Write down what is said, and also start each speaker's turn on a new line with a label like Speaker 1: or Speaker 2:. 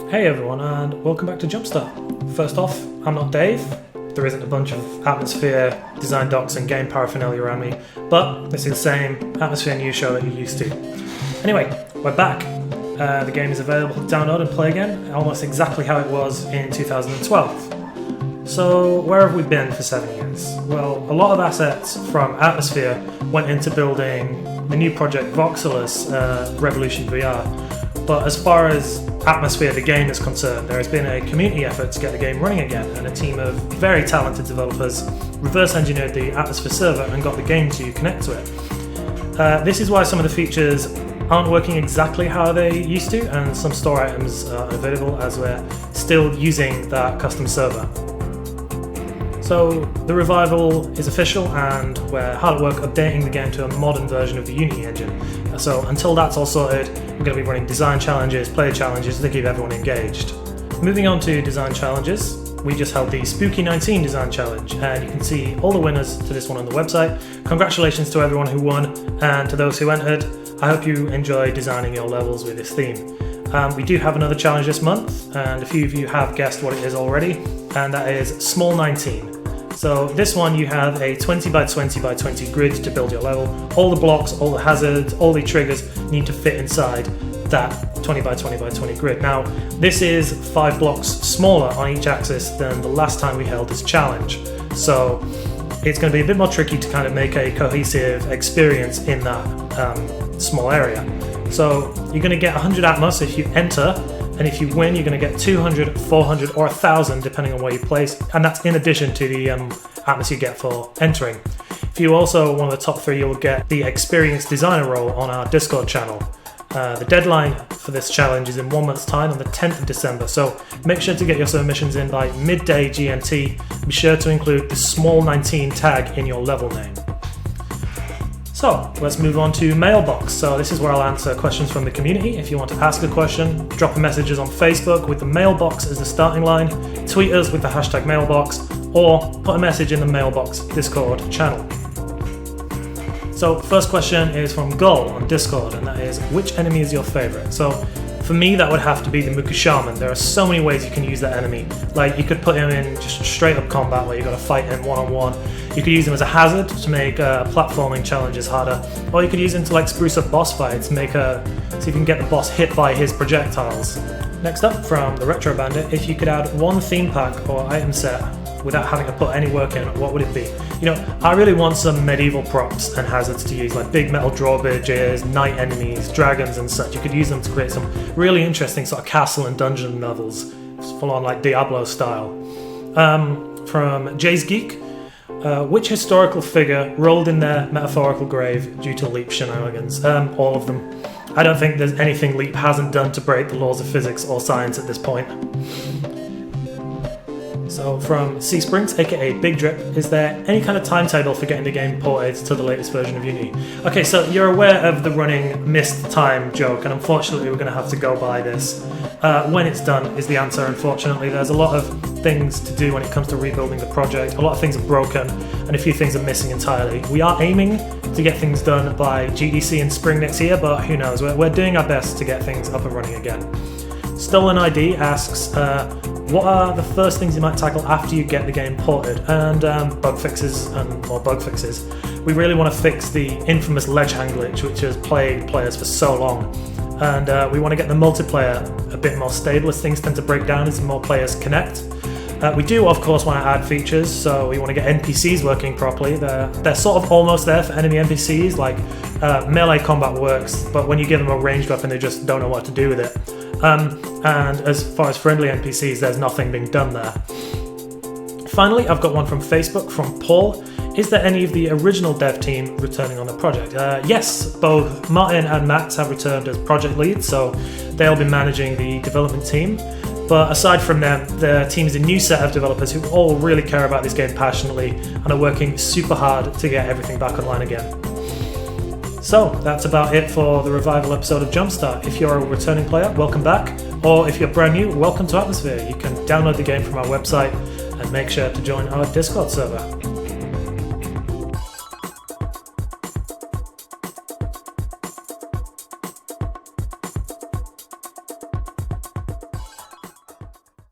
Speaker 1: Hey everyone, and welcome back to Jumpstart. First off, I'm not Dave. There isn't a bunch of Atmosphir design docs and game paraphernalia around me, but this is the same Atmosphir news show that you're used to. Anyway, we're back. The game is available to download and play again, almost exactly how it was in 2012. So, where have we been for 7 years? Well, a lot of assets from Atmosphir went into building the new project Voxelo's Revolution VR. But as far as Atmosphir, the game, is concerned, there has been a community effort to get the game running again, and a team of very talented developers reverse engineered the Atmosphir server and got the game to connect to it. This is why some of the features aren't working exactly how they used to, and some store items are unavailable as we're still using that custom server. So the revival is official, and we're hard at work updating the game to a modern version of the Unity engine. So until that's all sorted, we're going to be running design challenges, player challenges to keep everyone engaged. Moving on to design challenges, we just held the Small19 design challenge, and you can see all the winners to this one on the website. Congratulations to everyone who won, and to those who entered, I hope you enjoy designing your levels with this theme. We do have another challenge this month, and a few of you have guessed what it is already, and that is Small19. So this one, you have a 20 by 20 by 20 grid to build your level. All the blocks, all the hazards, all the triggers need to fit inside that 20 by 20 by 20 grid. Now, this is 5 blocks smaller on each axis than the last time we held this challenge. So it's going to be a bit more tricky to kind of make a cohesive experience in that small area. So you're going to get 100 Atmos if you enter, and if you win, you're going to get 200, 400, or 1,000 depending on where you place, and that's in addition to the Atmos you get for entering. If you also one of the top 3, you'll get the Experienced Designer role on our Discord channel. The deadline for this challenge is in 1 month's time on the 10th of December, so make sure to get your submissions in by midday GMT. Be sure to include the Small19 tag in your level name. So let's move on to mailbox. So this is where I'll answer questions from the community. If you want to ask a question, drop messages on Facebook with the mailbox as the starting line, tweet us with the hashtag mailbox, or put a message in the mailbox Discord channel. So first question is from Gull on Discord, and that is, which enemy is your favorite? So for me, that would have to be the Muku Shaman. There are so many ways you can use that enemy. Like, you could put him in just straight up combat where you've got to fight him one-on-one. You could use him as a hazard to make platforming challenges harder. Or you could use him to spruce up boss fights, see if you can get the boss hit by his projectiles. Next up, from the Retro Bandit, if you could add one theme pack or item set without having to put any work in, what would it be? I really want some medieval props and hazards to use, like big metal drawbridges, night enemies, dragons and such. You could use them to create some really interesting sort of castle and dungeon levels, full on like Diablo style. From Jay's Geek, which historical figure rolled in their metaphorical grave due to Leap shenanigans? All of them. I don't think there's anything Leap hasn't done to break the laws of physics or science at this point. So from C Springs, aka Big Drip, is there any kind of timetable for getting the game ported to the latest version of Unity? Okay, so you're aware of the running missed time joke, and unfortunately we're going to have to go by this. When it's done is the answer, unfortunately. There's a lot of things to do when it comes to rebuilding the project. A lot of things are broken, and a few things are missing entirely. We are aiming to get things done by GDC in spring next year, but who knows? We're doing our best to get things up and running again. Stolen ID asks, what are the first things you might tackle after you get the game ported? And bug fixes and more bug fixes. We really want to fix the infamous ledge hang glitch, which has plagued players for so long. And we want to get the multiplayer a bit more stable, as things tend to break down as more players connect. We do, of course, want to add features, so we want to get NPCs working properly. They're sort of almost there for enemy NPCs, like melee combat works, but when you give them a ranged weapon, they just don't know what to do with it. And as far as friendly NPCs, there's nothing being done there. Finally, I've got one from Facebook from Paul. Is there any of the original dev team returning on the project? Yes, both Martin and Max have returned as project leads, so they'll be managing the development team. But aside from them, the team is a new set of developers who all really care about this game passionately and are working super hard to get everything back online again. So that's about it for the revival episode of Jumpstart. If you're a returning player, welcome back. Or if you're brand new, welcome to Atmosphir. You can download the game from our website and make sure to join our Discord server.